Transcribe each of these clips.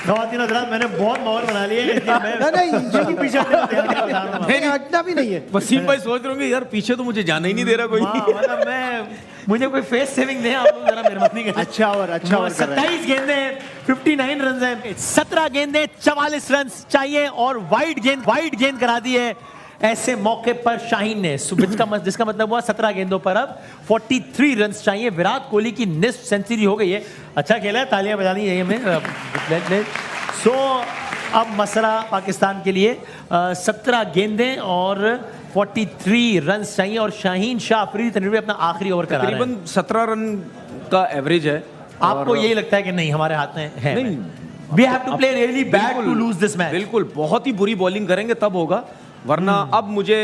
ख़वातीन हज़रात, मैंने बहुत मोहर बना ली है, इसलिए मैं नहीं पीछे नहीं हटना भी नहीं है। वसीम भाई सोच रहे होंगे यार पीछे तो मुझे जाने ही नहीं दे रहा कोई। मतलब मैं, मुझे कोई फेस सेविंग नहीं, आप लोग जरा मेहरबानी करें। अच्छा ओवर कर रहे हैं। 27 गेंदे 59 रन है, 17 गेंदे 44 रन चाहिए और वाइड गेंद करा दी है। ऐसे मौके पर शाहीन ने, जिसका मतलब हुआ 17 गेंदों पर अब 43 रन चाहिए। विराट कोहली की निस्फ सेंचुरी हो गई है। अच्छा खेला है, तालियां बजानी चाहिए हमें। सो अब मसला पाकिस्तान के लिए 17 गेंदें और 43 रन चाहिए और शाहीन शाह अफरीदी तनवीर अपना आखिरी ओवर करा रहे हैं। तकरीबन 17 रन का एवरेज है। आपको यही लगता है कि नहीं हमारे हाथ में है? नहीं, we have to play really bad to lose this match। बिल्कुल, बहुत ही बुरी बॉलिंग करेंगे तब होगा, वरना अब मुझे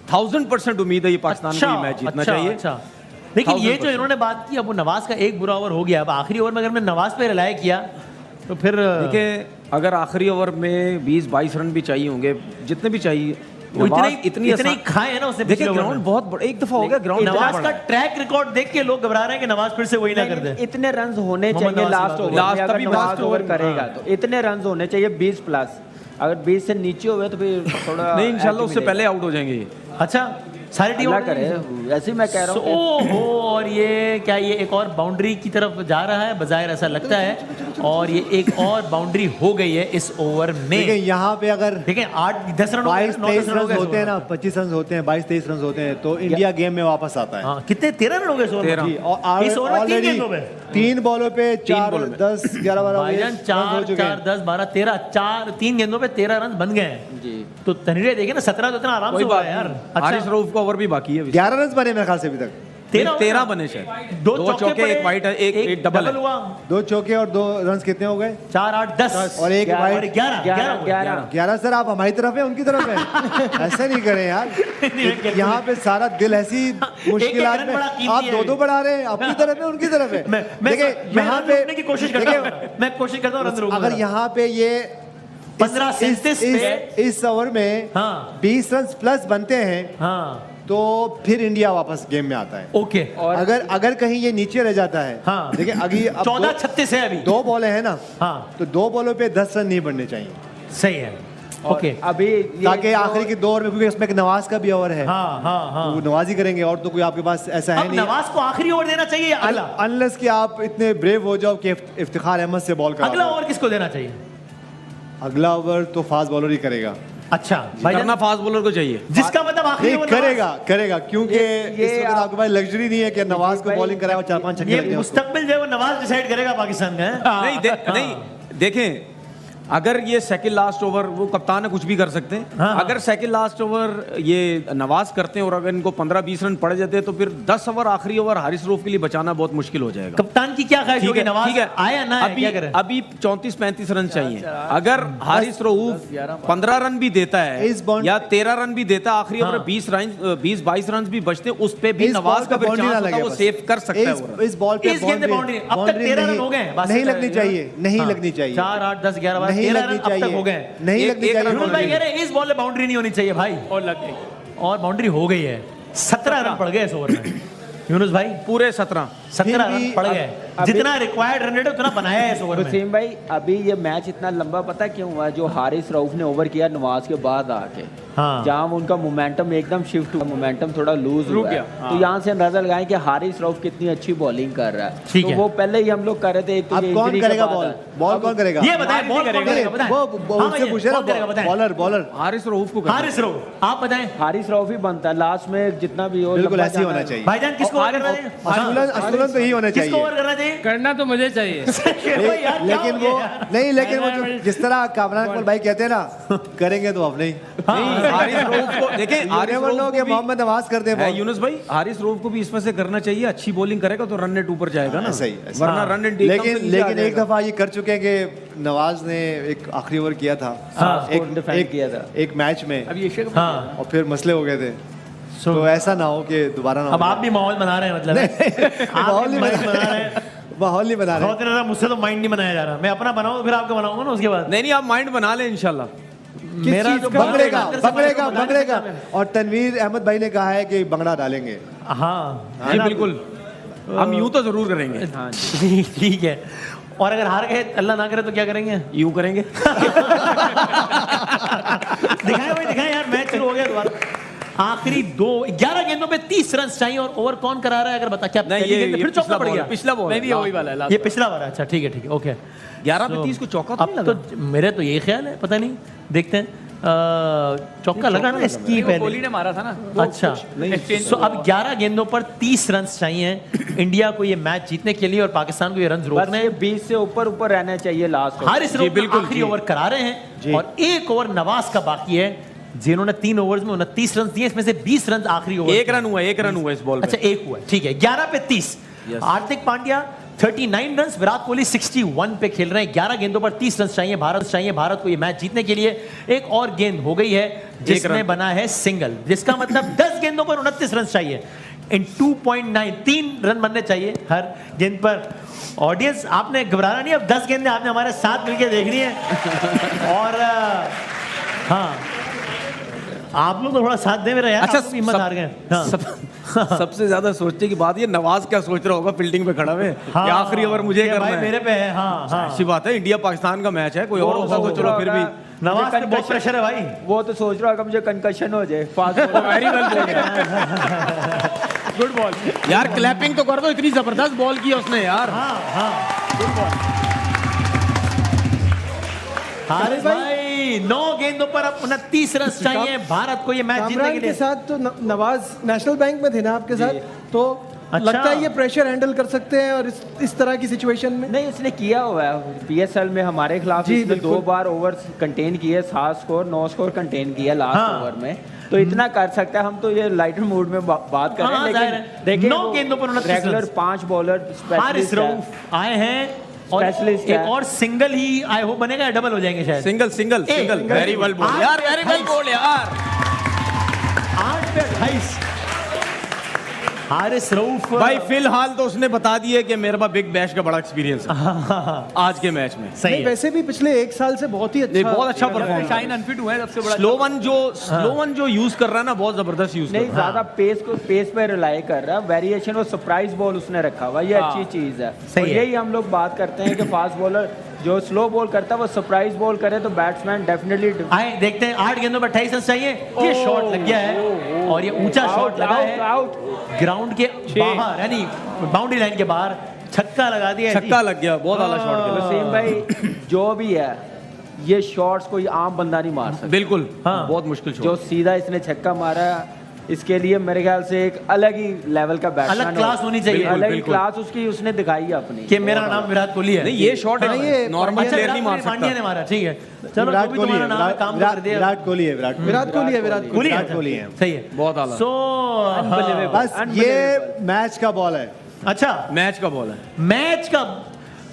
1000% उम्मीद है ये पाकिस्तान को ये मैच जीतना चाहिए। अच्छा। लेकिन ये जो इन्होंने बात की, अब वो नवाज का एक बुरा ओवर हो गया, अब आखिरी ओवर में अगर मैं नवाज पे रिलाय किया तो फिर देखिए, अगर आखिरी ओवर में 20-22 रन भी चाहिए होंगे, जितने भी चाहिए, इतनी खाए है ना उसने। देखिए ग्राउंड बहुत बड़ा, एक दफा हो गया ग्राउंड। नवाज का ट्रैक रिकॉर्ड देख के लोग घबरा रहे हैं कि नवाज फिर से वही ना कर दे। इतने रन होने चाहिए लास्ट ओवर करेगा तो इतने रन होने चाहिए 20 प्लस। अगर 20 से नीचे हुए तो फिर थोड़ा नहीं, इंशाल्लाह उससे पहले आउट हो जाएंगे ये। अच्छा, सारी टीम करे ऐसे ही मैं कह रहा हूँ। ओहो, और ये क्या, ये एक और बाउंड्री की तरफ जा रहा है, बजाय ऐसा लगता है, और ये एक और बाउंड्री हो गई है इस ओवर में। देखिए यहाँ पे अगर देखें 8-10 रन 22-23 रन होते हैं ना, 25 रन होते हैं, 22-23 रन होते हैं, तो इंडिया गेम में वापस आता है। कितने 13 रन हो गए इस ओवर में? और इस ओवर में 3 गेंदों पे 3 बॉलों पे 4 10 11 12 4 10 12 13 3 गेंदों पे 13 रन बन गए हैं जी। तो तनवीर देखे ना, 17 तो इतना आराम से हुआ है यार। हारिस रऊफ का ओवर भी बाकी है। 11 रन बने मेरे ख्याल से अभी तक। 13 बने शायद। 2 चौके, एक वाइट, एक डबल हुआ। 2 चौके और 2 रन कितने हो गए? 4 8 10 और एक वाइट 11। सर आप हमारी तरफ है उनकी तरफ है? ऐसे नहीं करें यार। यहाँ पे सारा दिल ऐसी मुश्किलात में, आप 2-2 बढ़ा रहे हैं, अपनी तरफ है उनकी तरफ है। देखिए यहाँ पे कोशिश करता हूँ, अगर यहाँ पे ये 15 इस ओवर में 20 रन प्लस बनते हैं तो फिर इंडिया वापस गेम में आता है। ओके। और अगर कहीं ये नीचे रह जाता है, देखिए अभी 14-36 है अभी, 2 बॉलें हैं ना, तो 2 बॉलों पे 10 रन नहीं बढ़ने चाहिए। सही है। ओके, अभी ताकि आखिरी के 2 ओवर में, क्योंकि उसमें नवाज का भी ओवर है, तो वो नवाज ही करेंगे और तो कोई आपके पास ऐसा है नहीं। नवाज को आखिरी ओवर देना चाहिए या अगला? अनलेस कि आप इतने ब्रेव हो जाओ कि इफ्तिखार अहमद से बॉल करा। अगला ओवर किसको देना चाहिए? अगला ओवर तो फास्ट बॉलर ही करेगा। अच्छा, करना फास्ट बॉलर को चाहिए, जिसका मतलब आखिरी ओवर करेगा क्योंकि इस वक्त आपके पास लग्जरी नहीं है कि नवाज को बॉलिंग कराए और 4-5 छक्के लग जाए। मुस्तकबिल जो है वो नवाज डिसाइड करेगा पाकिस्तान का। नहीं, देखें, अगर ये सेकंड लास्ट ओवर, वो कप्तान है, कुछ भी कर सकते हैं। अगर सेकंड लास्ट ओवर ये नवाज करते हैं और अगर इनको 15-20 रन पड़ जाते हैं तो फिर 10 ओवर आखिरी ओवर हारिस रऊफ के लिए बचाना बहुत मुश्किल हो जाएगा। कप्तान की क्या ख्वाहिश होगी? नवाज आया ना, अभी 34-35 रन चाहिए। अगर हारिस रऊफ 15 रन भी देता है या 13 रन भी देता है, आखिरी ओवर 20-22 रन भी बचते, उस पे भी नवाज का वो सेव कर सकता है। इस बॉल पे बाउंड्री अब तक 13 रन हो गए, नहीं लगनी चाहिए, नहीं लगनी चाहिए। 4 8 10 11 नहीं लगनी चाहिए, हो गए, नहीं लगनी चाहिए। यूनुस भाई कह रहे हैं इस बॉल में बाउंड्री नहीं होनी चाहिए भाई, और लग गई, और बाउंड्री हो गई है। 17 रन पड़ गए इस ओवर में यूनुस भाई, पूरे 17 रन पड़ गए। जितना रिक्वायर्ड रन रेट उतना बनाया है इस ओवर में। वसीम भाई, अभी ये मैच इतना लंबा पता क्यों हुआ? जो हारिस रऊफ ने ओवर किया नवाज के बाद आके, जहाँ उनका मोमेंटम एकदम शिफ्ट हुआ, मोमेंटम थोड़ा लूज हो गया, तो यहाँ से अंदाजा लगाएं कि हारिस रऊफ कितनी अच्छी बॉलिंग कर रहा है। तो वो पहले ही हम लोग कर रहे थे। अब कौन करेगा बॉल कौन करेगा ये बताएं, बॉल कौन करेगा? वो उससे पूछे ना, बॉलर हारिस रऊफ को, हारिस रऊफ आप बताएं। हारिस रऊफ ही बनता है लास्ट में, जितना भी हो बिल्कुल ऐसे ही होना चाहिए। भाईजान किसको ओवर करना चाहिए? असलन तो ही होना चाहिए। किसको ओवर करना चाहिए? करना तो मुझे चाहिए। लेकिन वो जो जिस तरह कामरान इकबाल भाई कहते हैं ना, करेंगे तो अब नहीं। हारिस रऊफ को देखें, मोहम्मद नवाज करते हैं यूनुस भाई, हारिस रऊफ को भी इसमें से करना चाहिए। अच्छी बॉलिंग करेगा तो रन रेट ऊपर जाएगा ना, सही, वरना रन रेट लेकिन एक दफा ये कर चुके हैं कि नवाज ने एक आखिरी ओवर किया था, एक मैच में, और फिर मसले हो गए थे। तो ऐसा ना हो कि दोबारा ना हो। अब आप भी माहौल बना रहे हैं, मतलब माहौल नहीं बना रहे हैं, माहौल नहीं बना रहे। मुझसे तो माइंड नहीं बनाया जा रहा। मैं अपना बनाऊं फिर आपका बनाऊंगा ना उसके बाद। नहीं, आप माइंड बना लें इंशाल्लाह। मेरा जो बंगड़ेगा और तनवीर अहमद भाई ने कहा है कि बंगड़ा डालेंगे। हाँ बिल्कुल, हम यूं तो जरूर करेंगे। ठीक है। और अगर हार गए अल्लाह ना करे तो क्या करेंगे? यूं करेंगे। दिखाए यार, मैच शुरू हो गया दोबारा। आखिरी 11 गेंदों पे 30 रन चाहिए और ओवर कौन करा रहा है अगर बता? क्या नहीं, ये फिर चौका पड़ गया? पिछला बॉल नहीं, वही वाला है, ये पिछला वाला। अच्छा ठीक है, ओके। 11 पे 30 को चौका तो नहीं अब लगा? तो मेरे तो यही ख्याल है, पता नहीं, देखते हैं। चौका लगा ना इसकी पहले, कोहली ने मारा था ना। अच्छा। सो अब 11 गेंदों पर 30 रन चाहिए इंडिया को ये मैच जीतने के लिए और पाकिस्तान को ये रन रोकने हैं। 20 से ऊपर रहना चाहिए लास्ट। हारिस रऊफ आखिरी ओवर करा रहे हैं और एक ओवर नवाज का बाकी है, जिन्होंने 3 ओवर्स में 29 रन दिए, इसमें से 20 रन आखिरी ओवर। एक रन हुआ इस बॉल पे। अच्छा, एक हुआ, ठीक है। 11 पे 30। हार्दिक पांड्या 39 रन, विराट कोहली 61 पे खेल रहे हैं। 11 गेंदों पर 30 रन चाहिए भारत को ये मैच जीतने के लिए। एक और गेंद हो गई है जिसमें बना है सिंगल, जिसका मतलब 10 गेंदों पर 29 रन चाहिए इन 2.9, 3 रन बनने चाहिए हर गेंद पर। ऑडियंस आपने घबराना नहीं, अब 10 गेंदें आपने हमारे साथ मिलकर देखनी है। और हाँ, आप लोग तो थोड़ा साथ दे मेरा यार। अच्छा, हिम्मत हार गए। सबसे ज्यादा सोचने की बात ये, नवाज क्या सोच रहा होगा फील्डिंग पे खड़ा हुए कि आखिरी ओवर मुझे करना है। मेरे पे है। हाँ, अच्छी बात है, इंडिया पाकिस्तान का मैच है, कोई और होता तो चलो फिर भी। नवाज पे बहुत प्रेशर है भाई। वो तो सोच रहा है कि मुझे कंकशन हो जाए। Fast ball very well ball, good ball यार। क्लैपिंग तो कर दो, इतनी जबरदस्त बॉल की उसने यार। गुड बॉल हारिस भाई। 9 गेंदों पर अब 29 रन चाहिए भारत को ये मैच जीतने के लिए। साथ तो नवाज नेशनल बैंक में थे ना आपके साथ, तो लगता है ये प्रेशर हैंडल कर सकते हैं और इस तरह की सिचुएशन में। नहीं, उसने किया हुआ है PSL में हमारे खिलाफ। इसने 2 बार ओवर कंटेन किए, 7 स्कोर 9 स्कोर कंटेन किया लास्ट ओवर में, तो इतना कर सकता है। हम तो ये लाइटर मूड में बात कर रहे हैं, लेकिन देखिए 9 गेंदों पर 29 रेगुलर 5 बॉलर हारिस रऊफ आए हैं और एक और सिंगल ही आई होप बनेगा या डबल हो जाएंगे शायद? सिंगल वेरी वेल बॉल यार, वेरी वेल बॉल यार। 8 पे 28 हारिस रऊफ भाई फिलहाल तो उसने बता दिया कि मेरे पास बिग बैश का बड़ा एक्सपीरियंस है आज के मैच में। सही है। वैसे भी पिछले 1 साल से बहुत अच्छा परफॉर्मेंस। शाइन अनफिट हुआ है सबसे बड़ा। स्लो वन जो यूज कर रहा है ना, बहुत जबरदस्त यूज कर नहीं, रहा ज्यादा पेस पे रिलाई कर रहा है। वेरिएशन और सरप्राइज बॉल उसने रखा हुआ, ये अच्छी चीज है। और यही हम लोग बात करते हैं कि फास्ट बॉलर जो स्लो बॉल करता है वो सरप्राइज बॉल करे तो बैट्समैन डेफिनेटली आए। देखते हैं 8 गेंदों पर 28 रन चाहिए। ये शॉट लग गया है और ये ऊंचा शॉट लगा है ग्राउंड के बाहर, यानी बाउंड्री लाइन के बाहर। छक्का लगा दिया, छक्का लग गया, बहुत आला शॉट खेला। वसीम भाई, जो भी है ये शॉट्स कोई आम बंदा नहीं मार सकता। बिल्कुल, बहुत मुश्किल शॉट। जो सीधा इसने छक्का मारा, इसके लिए मेरे ख्याल से एक अलग ही लेवल का बैट्समैन, अलग क्लास होनी चाहिए। अलग ही क्लास उसकी उसने दिखाई है अपनी कि मेरा नाम विराट कोहली है। नहीं, ये शॉट है, नॉर्मल प्लेयर नहीं मार सकता। पांड्या ने मारा, ठीक है। चलो, विराट तुम्हारा नाम है, काम कर दिया। विराट कोहली है। विराट कोहली है। सही है, बहुत आला। सो बस ये मैच का बॉल है। अच्छा, मैच का बॉल है, मैच का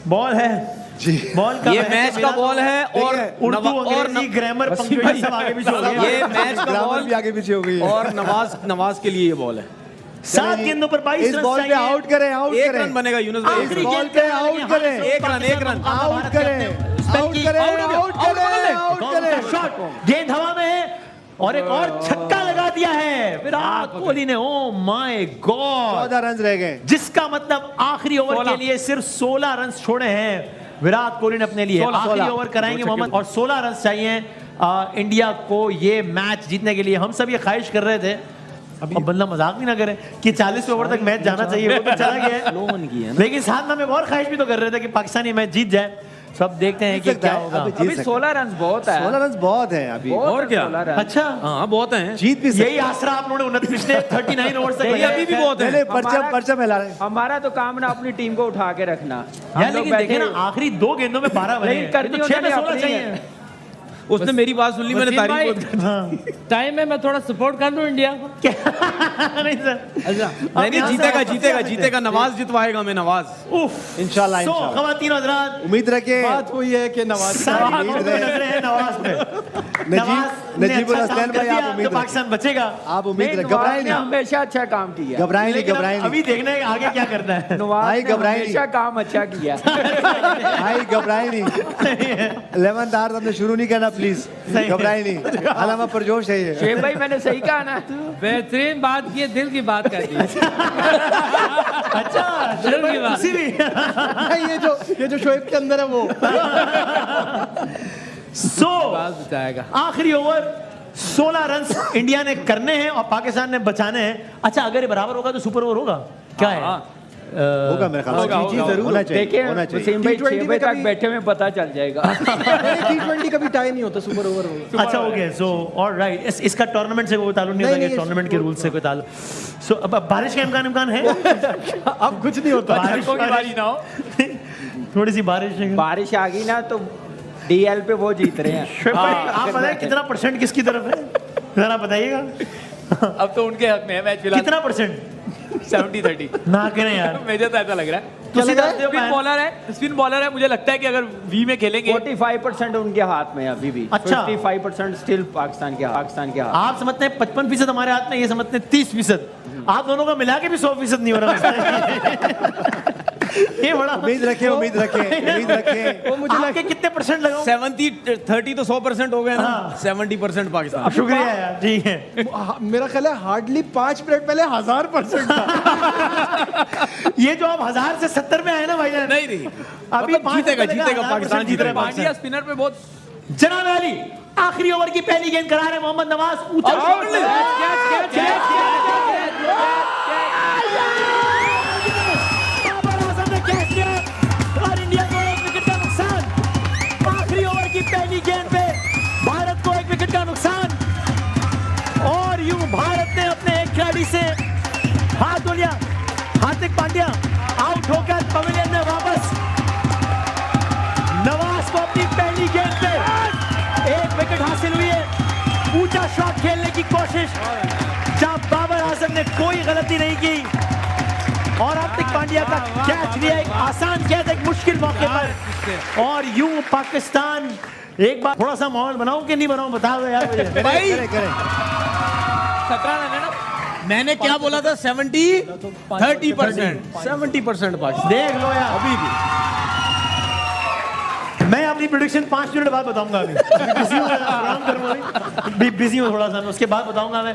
बॉल है जी। बॉल का ये मैच का बॉल है और उर्दू अंग्रेजी ग्रामर पंक्चुएशन सब आगे पीछे हो गया। ये मैच का ग्रामर बॉल भी आगे पीछे हो गई है। और नवाज के लिए ये बॉल है। 7 गेंदों पर 22 इस रन बॉल पे चाहिए। आउट करें, आउट एक करें। रन बनेगा यूनुस भाई। आखिरी बॉल गेंद पे पे आउट करें। एक रन आउट करें, आउट करें, आउट करें। शॉट, गेंद हवा में है और एक और छक्का लगा दिया है विराट कोहली ने। ओ माय गॉड, 14 रन रह गए, जिसका मतलब आखिरी ओवर के लिए सिर्फ 16 रन छोड़े हैं विराट कोहली ने अपने लिए। आखिरी ओवर कराएंगे मोहम्मद और 16 रन चाहिए इंडिया को ये मैच जीतने के लिए। हम सब ये ख्वाहिश कर रहे थे, अब बंदा मजाक भी ना करे, कि 40 ओवर तक मैच जाना चाहिए, वो तो चला गया है। लेकिन साथ में हम एक और ख्वाहिश भी तो कर रहे थे कि पाकिस्तान ये मैच जीत जाए। सब देखते हैं कि क्या होगा। अभी 16 रन बहुत है। 16 रन बहुत है अभी। और क्या? अच्छा, हाँ, बहुत हैं। जीत भी यही आसरा आप लोगों ने पिछले 39 ओवर तक ये अभी भी बहुत है। परचम फैला रहे हैं। हमारा तो काम ना अपनी टीम को उठा के रखना। यार, लेकिन देखिए ना, आखिरी 2 गेंदों में 12 बने हैं। करनी तो 6 में 16 अपनी चाहिए। है। उसने मेरी बात सुन ली, मैंने तारीफ टाइम है, मैं थोड़ा सपोर्ट कर दूं इंडिया को। नहीं सर, नहीं, जीतेगा नवाज जितवाएगा। मैं नवाज इंशाल्लाह। ख़वातीन और हज़रात, उम्मीद रखें। बात वही है कि नवाज सारी नजरें हैं नवाज पे। नवाज नजीबुल अच्छा काम हसनैन कर भाई, आप दिया उम्मीद तो पाकिस्तान बचेगा। आप उम्मीद नहीं, रखें, नवाज घबराएं ने नहीं, हमेशा अच्छा काम किया। घबराएं नहीं, लेकिन घबराएं अभी नहीं देखना है आगे क्या करना है। नवाज भाई, ने घबराएं हमेशा काम अच्छा किया। भाई घबराएं नहीं, लेमन दार हमने शुरू नहीं करना प्लीज, घबराएं नहीं, अलामा परजोश है ये। शेख भाई मैंने सही कहा ना? बेहतरीन बात की, दिल की बात कर दी। अच्छा दिल की बात। उसी भी ये जो शोएब के अंदर है वो। बात बताएगा। आखिरी ओवर 16 रन इंडिया ने करने हैं और पाकिस्तान ने बचाने हैं। अच्छा अगर ये बराबर होगा तो सुपर ओवर होगा क्या है? होगा मेरे ख्याल से, जी जरूर होना चाहिए, देखिए होना चाहिए। वसीम भाई 6 T20 बजे में तक कभी- बैठे में पता चल जाएगा। T20 कभी टाई नहीं होता, सुपर ओवर होगा। अच्छा हो गया। सो ऑलराइट, इसका टूर्नामेंट से कोई ताल्लुक नहीं नहीं, होता, नहीं, टूर्नामेंट के रूल से कोई ताल्लुक। सो अब बारिश का इम्कान है? अब कुछ नहीं होता। बारिश की बारी ना हो। थोड़ी सी बारिश बारिश आ गई ना तो डीएल पे वो जीत रहे हैं। आप बताएं कितना परसेंट किसकी तरफ है, जरा बताइएगा। अब तो उनके हक में है मैच फिलहाल। कितना परसेंट? 70-30 ना करें यार, मुझे तो ऐसा लग रहा है। क्या लग रहा है? स्पिन बॉलर है, मुझे लगता है कि अगर वी में खेलेंगे 45% उनके हाथ में है अभी भी। अच्छा। 55% स्टिल पाकिस्तान के हाथ। आप समझते हैं 55% हमारे हाथ में, ये समझते हैं 30%। आप दोनों का मिला के भी 100% नहीं हो रहा। ये बड़ा उम्मीद रखें, उम्मीद रखें, उम्मीद रखें। वो मुझे आपके कितने परसेंट लगाओ? 70-30 तो 100% हो गए ना। 70% पाकिस्तान। शुक्रिया यार, ठीक है। मेरा ख्याल है हार्डली 5 मिनट पहले 1000% था। ये जो आप 1000 से 70 में आए ना भाई, नहीं नहीं अभी मतलब 5 जीतेगा, मिनट जीतेगा, 1000% पाकिस्तान जीत रहा है पांड्या स्पिनर पे बहुत जनाब अली आखिरी ओवर की पहली गेंद करा रहे मोहम्मद नवाज, ऊंचा शॉट ले। बाबर आजम ने कैच किया और इंडिया को 1 विकेट का नुकसान। आखिरी ओवर की पहली गेंद पे भारत को 1 विकेट का नुकसान और यूं भारत ने अपने एक खिलाड़ी से हाथ धो लिया। हार्दिक पांड्या आउट होकर पवेलियन में वापस। नवाज को अपनी पहली गेंद पे 1 विकेट हासिल हुई है। ऊंचा शॉट खेलने की कोशिश जहां बाबर आजम ने कोई गलती नहीं की और हार्दिक पांड्या का कैच लिया, एक आसान कैच एक मुश्किल मौके पर। और यूं पाकिस्तान, एक बार थोड़ा सा माहौल बनाऊं कि नहीं बनाऊं, बता दो यार मुझे। भाई करें, करें। 17 रन है ना। मैंने क्या बोला था? 70-30%। 70% पाकिस्तान। देख लो यार, अभी भी मैं अपनी प्रेडिक्शन 5 मिनट बाद बताऊंगा। अभी बिजी हूं, आराम करूंगा, बिजी हूं थोड़ा सा, मैं उसके बाद बताऊंगा। मैं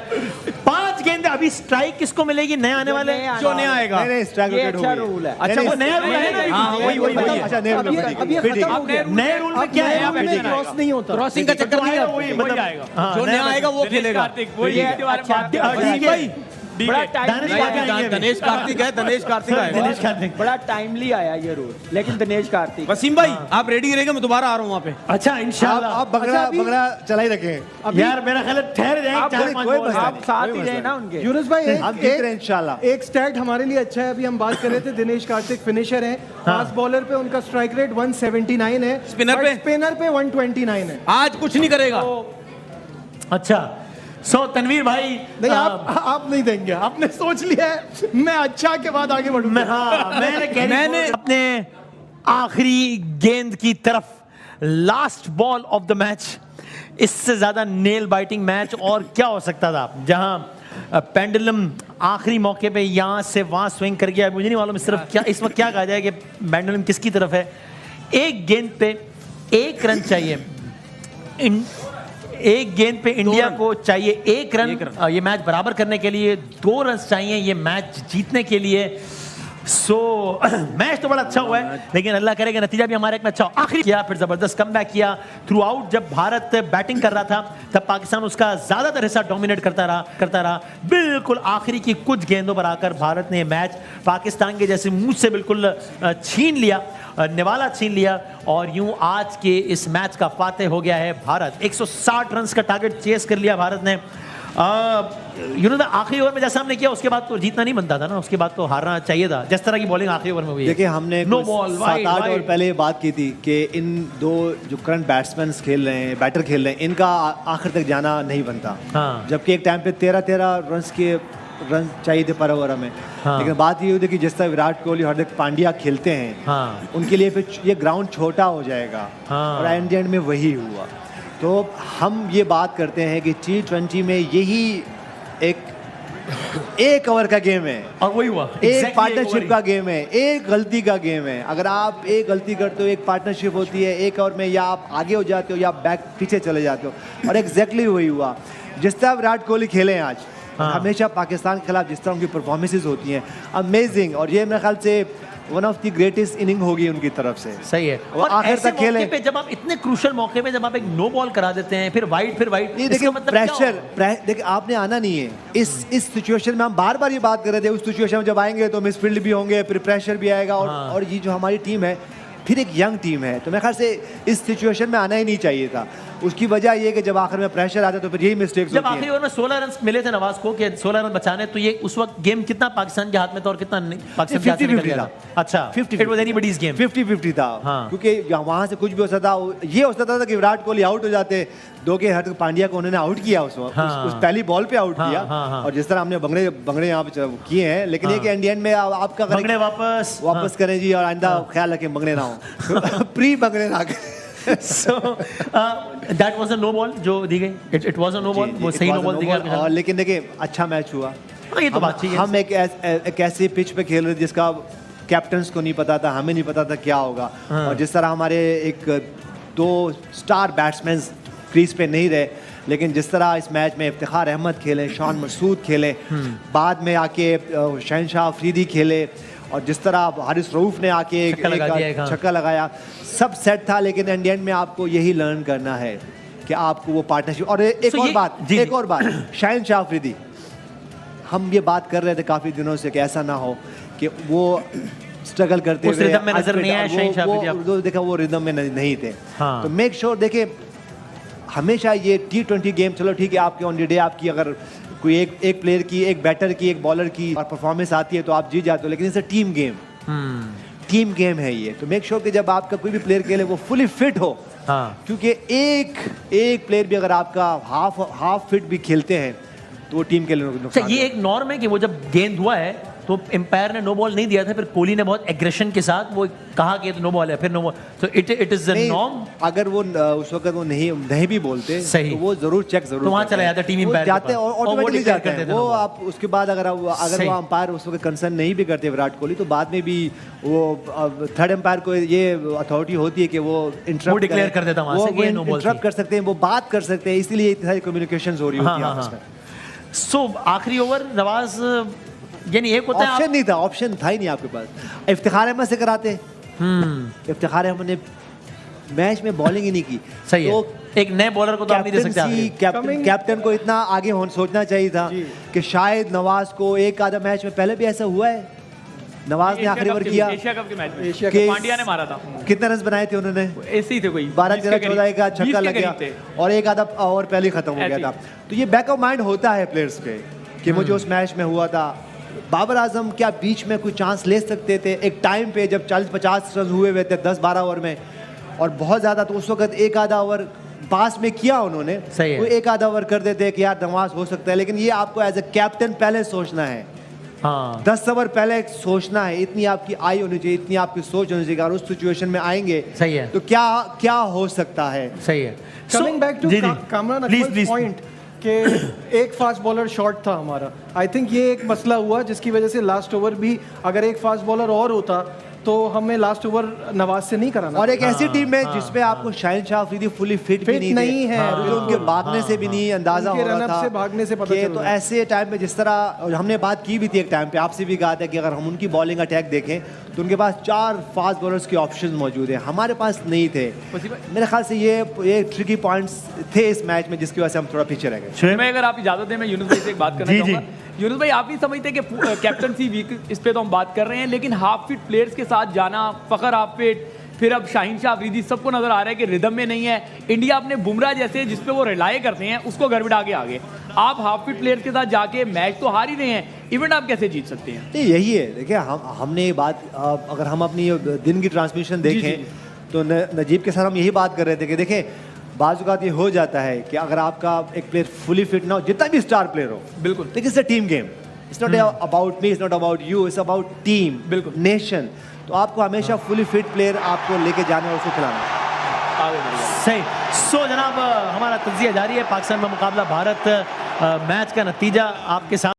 5 गेंदें अभी। स्ट्राइक किसको मिलेगी? नया आने वाले जो नया आएगा। नहीं, स्ट्राइक ये विकेट हो अच्छा गई। रूल है। अच्छा वो नया रूल है ना? हाँ, वही है। अच्छा, नए रूल में अब ये फिर ठीक खत्म है। हो गया। नए रूल में क्या है? नए रूल में क्रॉस नहीं होता। क्रॉसिंग का चक्कर नहीं है। वही वही आएगा। हाँ, जो नया आएगा वो खेलेगा। कार्तिक वही ये इसके बारे में बात अच्छा, कर रहे हैं। ठीक है। बड़ा टाइमली आया। दिनेश कार्तिक है, दिनेश कार्तिक आएगा। दिनेश कार्तिक। बड़ा टाइमली आया ये रूल, लेकिन दिनेश कार्तिक। वसीम भाई आप रेडी रहेंगे, मैं दोबारा आ रहा हूँ वहाँ पे। अच्छा इंशाल्लाह। आप बगड़ा अच्छा, बगड़ा चला ही रखें। यार मेरा ख्याल है ठहर जाए आप 4-5 कोई बॉल। मसला आप साथ ही रहे ना उनके। यूनुस भाई हम जीत रहे हैं इंशाल्लाह। एक स्टैट हमारे लिए अच्छा है। अभी हम बात कर रहे थे, दिनेश कार्तिक फिनिशर है, फास्ट बॉलर पे उनका स्ट्राइक रेट 179 है, स्पिनर पे? स्पिनर पे 129 है। आज कुछ नहीं करेगा। अच्छा सो तनवीर भाई, नहीं आप नहीं देंगे, आपने सोच लिया है। मैं अच्छा के बाद आगे बढ़ूंगा। मैंने अपने आखिरी गेंद की तरफ, last ball of the match, इससे ज्यादा नेल बाइटिंग मैच और क्या हो सकता था, जहां पेंडुलम आखिरी मौके पे यहां से वहां स्विंग कर गया। मुझे नहीं मालूम सिर्फ क्या इस वक्त क्या कहा जाए कि पेंडुलम किसकी तरफ है। एक गेंद पे 1 रन चाहिए, एक गेंद पे इंडिया को चाहिए 1 रन। ये मैच बराबर करने के लिए 2 रन चाहिए ये मैच जीतने के लिए। सो मैच तो बड़ा अच्छा हुआ है, लेकिन अल्लाह करेगा नतीजा भी हमारे एक में अच्छा हो। आखिरी किया, फिर जबरदस्त कमबैक किया थ्रू आउट। जब भारत बैटिंग कर रहा था तब पाकिस्तान उसका ज्यादातर हिस्सा डोमिनेट करता रहा। बिल्कुल आखिरी की कुछ गेंदों पर आकर भारत ने मैच पाकिस्तान के जैसे मुंह से बिल्कुल छीन लिया, निवाला छीन लिया और यूं आज के इस मैच का फातेह हो गया है भारत। 160 रन का टारगेट चेस कर लिया भारत ने। आखिरी ओवर में जैसा हमने किया उसके बाद तो जीतना नहीं बनता था ना, उसके बाद तो हारना चाहिए था। जिस तरह की बॉलिंग आखिरी ओवर में हुई है। देखिए हमने नो बॉल 7-8 ओवर पहले ये बात की थी कि इन 2 जो करंट बैट्समैन खेल रहे हैं, बैटर खेल रहे हैं, इनका आखिर तक जाना नहीं बनता। हाँ। जबकि एक टाइम पे 13-13 रन के रन चाहिए थे पर ओवर हमें। लेकिन बात ये हुई थी कि जिस तरह विराट कोहली हार्दिक पांड्या खेलते हैं उनके लिए फिर ये ग्राउंड छोटा हो जाएगा और एंड में वही हुआ। तो हम ये बात करते हैं कि T20 में यही एक ओवर का गेम है और वही हुआ, एक पार्टनरशिप का गेम है, एक गलती का गेम है। अगर आप एक गलती करते हो, एक पार्टनरशिप होती है एक ओवर में, या आप आगे हो जाते हो या बैक पीछे चले जाते हो, और एग्जैक्टली वही हुआ। जिस तरह विराट कोहली खेले हैं आज, हमेशा पाकिस्तान के खिलाफ जिस तरह उनकी परफॉर्मेंसेज होती हैं अमेजिंग, और ये मेरे ख्याल से one of the greatest inning होगी उनकी तरफ से। सही है। और आखिर तक खेले पे जब आप इतने क्रूशियल मौके पे जब आप एक नो बॉल करा देते हैं, फिर वाइड देखिए मतलब प्रेशर देखिए आपने आना नहीं है इस सिचुएशन में। हम बार बार ये बात कर रहे थे, उस सिचुएशन में जब आएंगे तो मिसफील्ड भी होंगे, फिर प्रेशर भी आएगा, और ये जो हमारी टीम है फिर एक यंग टीम है, तो मेरे ख्याल से इस सिचुएशन में आना ही नहीं चाहिए था। उसकी वजह ये कि जब आखिर में प्रेशर आता है तो फिर यही मिस्टेक्स होती हैं। जब आखिरी ओवर में 16 रन मिले थे नवाज को कि 16 रन बचाने, तो ये उस वक्त गेम कितना पाकिस्तान के हाथ में था और कितना पाकिस्तान के हाथ में निकल गया था? अच्छा, 50 इट वाज एनीबॉडीज गेम, 50-50 था। क्योंकि वहां से कुछ भी हो सकता था। ये हो सकता था कि विराट कोहली आउट हो जाते, दो के हार्दिक पांड्या को उन्होंने आउट किया उस पहली बॉल पे आउट किया, और जिस तरह हमने बंगड़े यहाँ पे किए हैं। लेकिन ये कि एंड में आपका बंगड़े वापस करें जी, और आइंदा ख्याल रखें बंगड़े ना हो, प्री बंगड़े ना करें। So that was a no ball जो दी गई, it was a no ball, वो सही no ball दी गई। और लेकिन देखिए अच्छा मैच हुआ। ये तो बात ठीक है। हम एक ऐसे पिच पे खेल रहे थे जिसका कैप्टन्स को नहीं पता था, हमें नहीं पता था क्या होगा, और जिस तरह हमारे एक दो स्टार बैट्समैन क्रीज पे नहीं रहे, लेकिन जिस तरह इस मैच में इफ्तिखार अहमद खेले, शान मसूद खेले, बाद में आके शहनशाह अफरीदी खेले, और जिस तरह हारिस रऊफ ने आके छक्का लगाया, सब सेट था। लेकिन एंड में आपको यही लर्न करना है कि आपको वो पार्टनरशिप। और एक और बात शहनशाह अफरीदी, हम ये बात कर रहे थे काफ़ी दिनों से कि ऐसा ना हो कि वो स्ट्रगल करते हुए रिदम में नजर नहीं आया शहनशाह अफरीदी, देखा वो रिदम में नहीं थे। तो मेक श्योर देखिए हमेशा ये T20 गेम, चलो ठीक है आपके ऑन द डे आपकी अगर कोई एक प्लेयर की, एक बैटर की, एक बॉलर की और परफॉर्मेंस आती है तो आप जीत जाते हो, लेकिन इट्स अ टीम गेम है ये। तो मेक श्योर कि जब आपका कोई भी प्लेयर खेले वो फुली फिट हो, क्योंकि एक प्लेयर भी अगर आपका हाफ फिट भी खेलते हैं तो वो टीम के लिए नुकसान। ये एक नॉर्म है कि वो जब गेंद हुआ है तो एम्पायर ने नो बॉल नहीं दिया था, फिर कोहली ने बहुत एग्रेशन के साथ वो कहा कि नो बॉल है, फिर नो बॉल, तो इट इज अ नॉर्म। अगर वो उस वक्त वो नहीं भी बोलते सही, तो वो जरूर चेक जरूर तो वहां चला जाता टीम एम्पायर जाते हैं, ऑटोमेटिकली जाते हैं वो। आप उसके बाद अगर वो अंपायर उस वक्त कंसर्न नहीं भी करते विराट कोहली, तो बाद में भी वो थर्ड एम्पायर को ये अथॉरिटी होती है कि वो इंटरप्ट डिक्लेयर कर देता, वहां से नो बॉल इंटरप्ट कर सकते हैं, वो बात कर सकते हैं, इसीलिए इतनी सारी कम्युनिकेशंस हो रही होती है आपस में। सो आखिरी ओवर नवाज, यानी एक होता है ऑप्शन नहीं था, ऑप्शन था ही नहीं आपके पास। इफ्तिखार अहमद से कराते, इफ्तिखार अहमद ने मैच में बॉलिंग ही नहीं की। सही है, एक नए बॉलर को तो आप नहीं दे सकते। कैप्टन को इतना आगे सोचना चाहिए था कि शायद नवाज को एक आधा मैच में पहले भी ऐसा हुआ है, नवाज ने आखिरी ओवर किया एशिया कप के मैच में पांड्या ने मारा था। कितने रन बनाए थे उन्होंने? ऐसे ही थे कोई 12-13-14 का छक्का लग गया और एक आधा ओवर पहले ही खत्म हो गया था। तो ये बैक ऑफ माइंड होता है प्लेयर्स पे कि मुझे उस मैच में हुआ था। बाबर आजम क्या बीच में कोई चांस ले सकते थे एक टाइम पे जब 40-50 रन हुए थे 10-12 ओवर में, और बहुत ज़्यादा, तो उस वक्त एक आधा ओवर पास में किया उन्होंने, तो एक आधा ओवर कर देते कि यार नवाज हो सकता है। लेकिन ये आपको एज ए कैप्टन पहले सोचना है, 10 ओवर पहले सोचना है, इतनी आपकी आई होनी चाहिए, इतनी आपकी सोच होनी चाहिए। अगर उस सिचुएशन में आएंगे सही है तो क्या हो सकता है। सही है। Coming back to Kamran Akmal point कि एक फास्ट बॉलर शॉर्ट था हमारा, आई थिंक ये एक मसला हुआ जिसकी वजह से लास्ट ओवर भी अगर एक फास्ट बॉलर और होता तो हमें लास्ट ओवर नवाज से नहीं कराना। और एक ऐसी टीम है जिसमें आपको शहनशाह अफरीदी फुली फिट भी नहीं है, उनके भागने से भी नहीं अंदाजा हो रहा था, भागने से पता चला। तो ऐसे टाइम पे जिस तरह हमने बात की भी थी एक टाइम पे, आपसे भी कहा था कि अगर हम उनकी बॉलिंग अटैक देखें तो उनके पास 4 फास्ट बॉलर्स के ऑप्शंस मौजूद है, हमारे पास नहीं थे। मेरे ख्याल से ये ट्रिकी पॉइंट्स थे इस मैच में जिसकी वजह से हम थोड़ा पीछे रह गए। मैं अगर आप इजाजत दें मैं यूनुस भाई से एक बात करना चाहूँगा। यूनुस भाई, आप नहीं समझते कि कैप्टनसी वीक इस पे तो हम बात कर रहे हैं, लेकिन हाफ फिट प्लेयर्स के साथ जाना, फखर हाफ फिट, फिर अब शाहीन शाह अफरीदी, सबको नजर आ रहा है कि रिदम में नहीं है। इंडिया अपने बुमराह जैसे जिस पे वो रिलाय करते हैं उसको गड़बड़ा के आगे, आप हाफ फिट प्लेयर्स के साथ जाके मैच तो हार ही रहे हैं, इवेंट आप कैसे जीत सकते हैं? नहीं, यही है। देखिए हमने ये बात, अगर हम अपनी दिन की ट्रांसमिशन देखें तो नजीब के साथ हम यही बात कर रहे थे कि देखें बाज़ औक़ात ये हो जाता है कि अगर आपका एक प्लेयर फुली फिट ना हो, जितना भी स्टार प्लेयर हो, बिल्कुल, लेकिन इससे team game, it's not about me, it's not about you, it's about team, बिल्कुल। नेशन। तो आपको हमेशा फुली फिट प्लेयर आपको लेके जाना और उसको खिलाना। आगे बढ़िए। सही। सो जनाब, हमारा तज्जिया जारी है। पाकिस्तान में मुकाबला भारत, मैच का नतीजा आपके सामने।